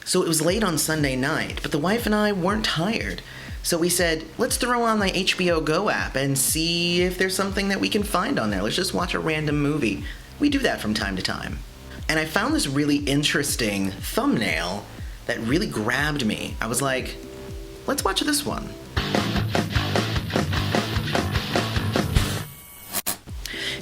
So it was late on Sunday night, but the wife and I weren't tired. So we said, let's throw on the HBO Go app and see if there's something that we can find on there. Let's just watch a random movie. We do that from time to time. And I found this really interesting thumbnail that really grabbed me. I was like, let's watch this one.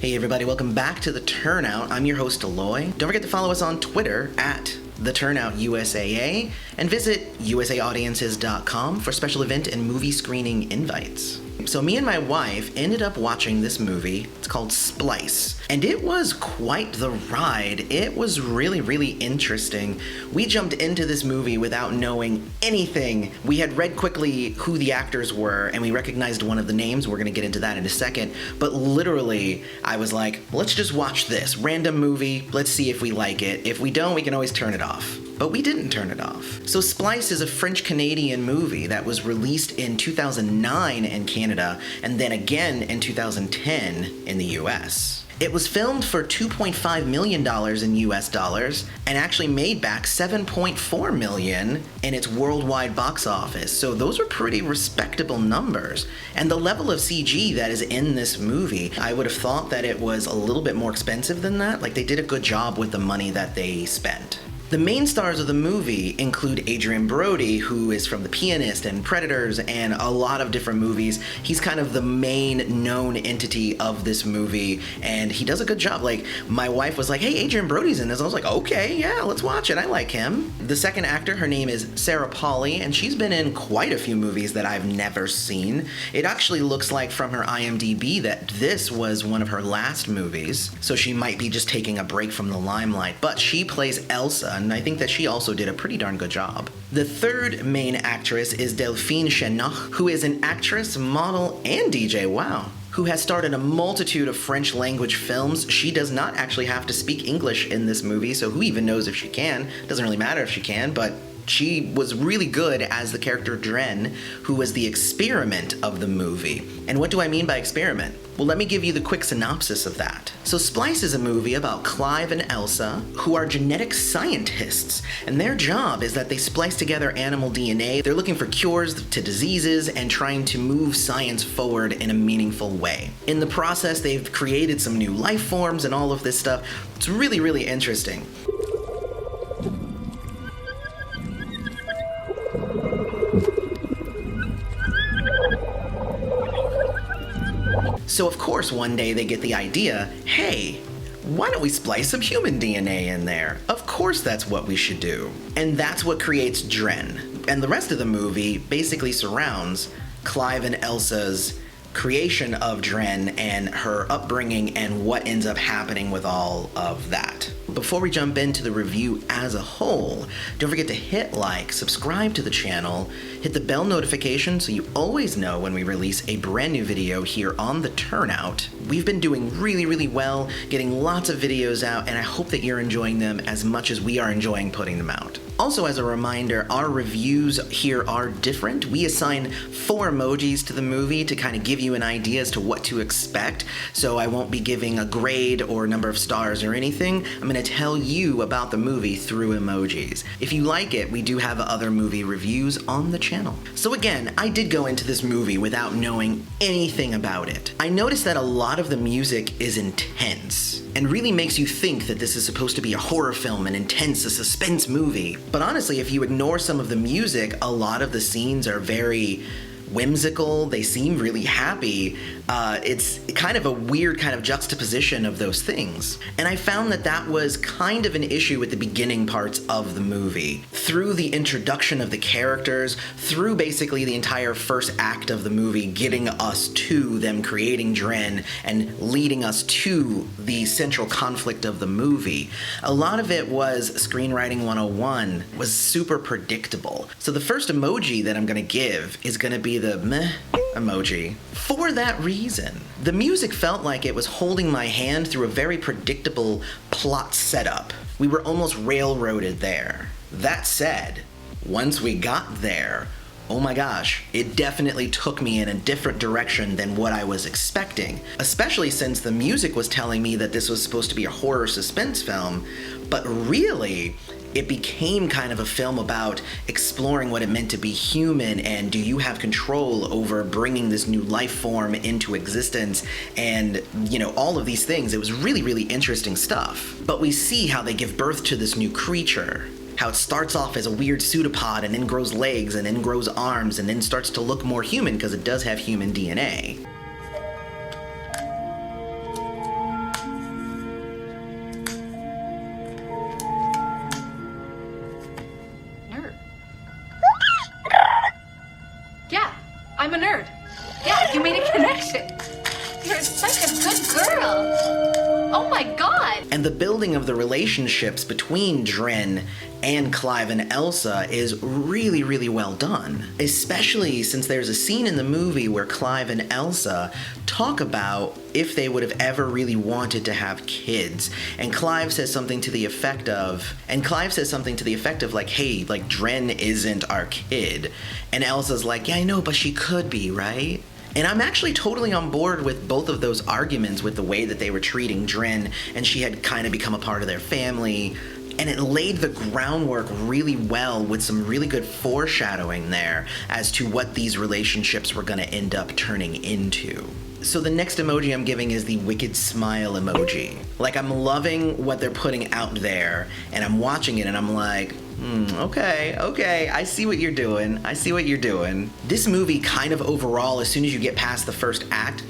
Hey everybody, welcome back to The Turnout. I'm your host, Aloy. Don't forget to follow us on Twitter at The Turnout USAA and visit usaaudiences.com for special event and movie screening invites. So me and my wife ended up watching this movie. It's called Splice, and it was quite the ride. It was really, really interesting. We jumped into this movie without knowing anything. We had read quickly who the actors were, and we recognized one of the names. We're gonna get into that in a second, but literally, I was like, let's just watch this random movie. Let's see if we like it. If we don't, we can always turn it off. But we didn't turn it off. So Splice is a French-Canadian movie that was released in 2009 in Canada and then again in 2010 in the US. It was filmed for $2.5 million in US dollars and actually made back $7.4 million in its worldwide box office. So those are pretty respectable numbers. And the level of CG that is in this movie, I would have thought that it was a little bit more expensive than that. Like, they did a good job with the money that they spent. The main stars of the movie include Adrien Brody, who is from The Pianist and Predators and a lot of different movies. He's kind of the main known entity of this movie, and he does a good job. Like, my wife was like, hey, Adrien Brody's in this. I was like, okay, yeah, let's watch it. I like him. The second actor, her name is Polley, and she's been in quite a few movies that I've never seen. It actually looks like from her IMDb that this was one of her last movies, so she might be just taking a break from the limelight, but she plays Elsa, and I think that she also did a pretty darn good job. The third main actress is Delphine Chanéac, who is an actress, model, and DJ, wow, who has starred in a multitude of French language films. She does not actually have to speak English in this movie, so who even knows if she can? Doesn't really matter if she can, but she was really good as the character Adrien, who was the experiment of the movie. And what do I mean by experiment? Well, let me give you the quick synopsis of that. So Splice is a movie about Clive and Elsa, who are genetic scientists, and their job is that they splice together animal DNA. They're looking for cures to diseases and trying to move science forward in a meaningful way. In the process, they've created some new life forms and all of this stuff. It's really, really interesting. So of course one day they get the idea, hey, why don't we splice some human DNA in there? Of course that's what we should do. And that's what creates Adrien. And the rest of the movie basically surrounds Clive and Elsa's creation of Adrien and her upbringing and what ends up happening with all of that. Before we jump into the review as a whole, don't forget to hit like, subscribe to the channel, hit the bell notification so you always know when we release a brand new video here on The Turnout. We've been doing really, really well, getting lots of videos out, and I hope that you're enjoying them as much as we are enjoying putting them out. Also, as a reminder, our reviews here are different. We assign 4 emojis to the movie to kind of give you an idea as to what to expect, so I won't be giving a grade or number of stars or anything. I'm going to tell you about the movie through emojis. If you like it, we do have other movie reviews on the channel. So again, I did go into this movie without knowing anything about it. I noticed that a lot of the music is intense and really makes you think that this is supposed to be a horror film, an intense, a suspense movie. But honestly, if you ignore some of the music, a lot of the scenes are very whimsical, they seem really happy. It's kind of a weird kind of juxtaposition of those things. And I found that that was kind of an issue with the beginning parts of the movie. Through the introduction of the characters, through basically the entire first act of the movie, getting us to them creating Adrien and leading us to the central conflict of the movie. A lot of it was screenwriting 101, was super predictable. So the first emoji that I'm gonna give is gonna be the meh emoji. For that reason, the music felt like it was holding my hand through a very predictable plot setup. We were almost railroaded there. That said, once we got there, oh my gosh, it definitely took me in a different direction than what I was expecting, especially since the music was telling me that this was supposed to be a horror suspense film, but really, it became kind of a film about exploring what it meant to be human, and do you have control over bringing this new life form into existence, and, you know, all of these things. It was really, really interesting stuff. But we see how they give birth to this new creature. How it starts off as a weird pseudopod and then grows legs and then grows arms and then starts to look more human because it does have human DNA. Nerd. Yeah, I'm a nerd. Yeah, you made a connection. You're such a good girl. Oh my god! And the building of the relationships between Dren and Clive and Elsa is really, really well done. Especially since there's a scene in the movie where Clive and Elsa talk about if they would have ever really wanted to have kids. And Clive says something to the effect of, like, hey, like, Dren isn't our kid. And Elsa's like, yeah, I know, but she could be, right? And I'm actually totally on board with both of those arguments, with the way that they were treating Dren, and she had kind of become a part of their family. And it laid the groundwork really well with some really good foreshadowing there as to what these relationships were going to end up turning into. So the next emoji I'm giving is the wicked smile emoji. Like, I'm loving what they're putting out there, and I'm watching it and I'm like, okay, I see what you're doing. This movie kind of overall, as soon as you get past the first act,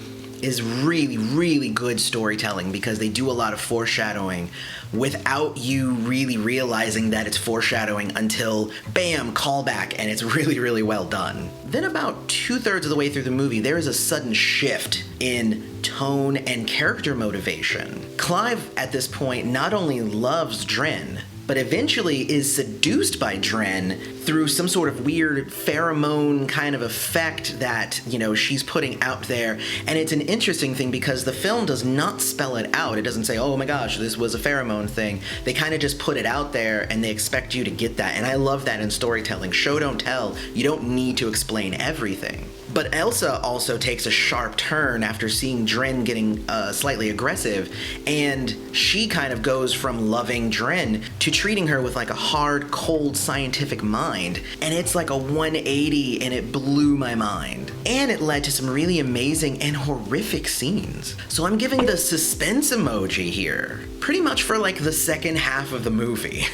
is really, really good storytelling, because they do a lot of foreshadowing without you really realizing that it's foreshadowing until, bam, callback, and it's really, really well done. Then about 2/3 of the way through the movie, there is a sudden shift in tone and character motivation. Clive, at this point, not only loves Dren, but eventually is seduced by Dren through some sort of weird pheromone kind of effect that, you know, she's putting out there. And it's an interesting thing because the film does not spell it out. It doesn't say, oh my gosh, this was a pheromone thing. They kind of just put it out there and they expect you to get that. And I love that in storytelling. Show, don't tell. You don't need to explain everything. But Elsa also takes a sharp turn after seeing Dren getting slightly aggressive, and she kind of goes from loving Dren to treating her with like a hard, cold, scientific mind. And it's like a 180, and it blew my mind. And it led to some really amazing and horrific scenes. So I'm giving the suspense emoji here, pretty much for like the second half of the movie.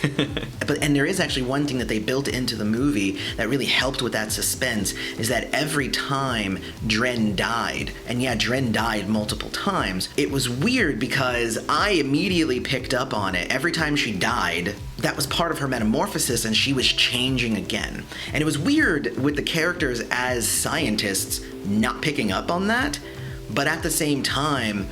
And there is actually one thing that they built into the movie that really helped with that suspense, is that every time Dren died, and yeah, Dren died multiple times, it was weird because I immediately picked up on it. Every time she died, that was part of her metamorphosis, and she was changing again. And it was weird with the characters as scientists not picking up on that, but at the same time,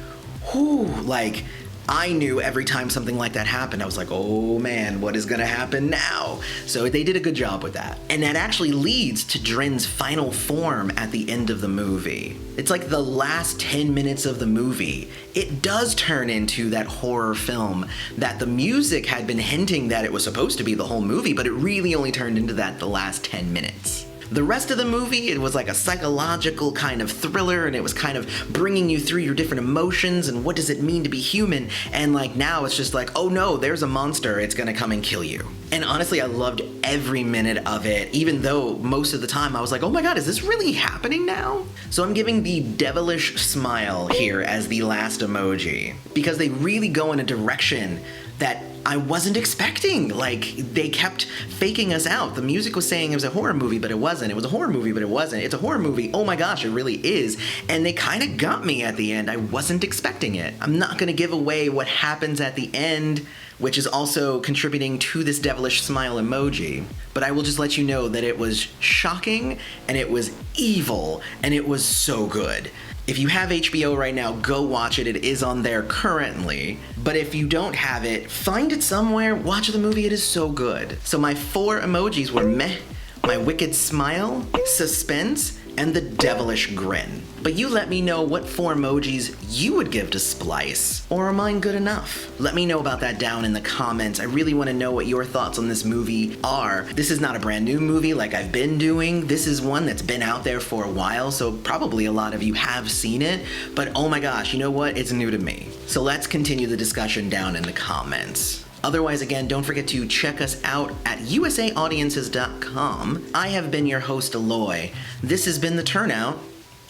like, I knew every time something like that happened, I was like, oh man, what is gonna happen now? So they did a good job with that. And that actually leads to Dren's final form at the end of the movie. It's like the last 10 minutes of the movie. It does turn into that horror film that the music had been hinting that it was supposed to be the whole movie, but it really only turned into that the last 10 minutes. The rest of the movie, it was like a psychological kind of thriller, and it was kind of bringing you through your different emotions and what does it mean to be human. And like now it's just like, oh no, there's a monster, it's gonna come and kill you. And honestly, I loved every minute of it, even though most of the time I was like, oh my god, is this really happening now? So I'm giving the devilish smile here as the last emoji, because they really go in a direction that I wasn't expecting. Like, they kept faking us out. The music was saying it was a horror movie, but it wasn't. It was a horror movie, but it wasn't. It's a horror movie. Oh my gosh, it really is. And they kind of got me at the end. I wasn't expecting it. I'm not going to give away what happens at the end, which is also contributing to this devilish smile emoji. But I will just let you know that it was shocking, and it was evil, and it was so good. If you have HBO right now, go watch it. It is on there currently. But if you don't have it, find it somewhere, watch the movie. It is so good. So my 4 emojis were meh, my wicked smile, suspense, and the devilish grin. But you let me know what 4 emojis you would give to Splice, or are mine good enough? Let me know about that down in the comments. I really want to know what your thoughts on this movie are. This is not a brand new movie like I've been doing. This is one that's been out there for a while, so probably a lot of you have seen it, but oh my gosh, you know what? It's new to me. So let's continue the discussion down in the comments. Otherwise, again, don't forget to check us out at usaaudiences.com. I have been your host, Aloy. This has been The Turnout.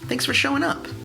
Thanks for showing up.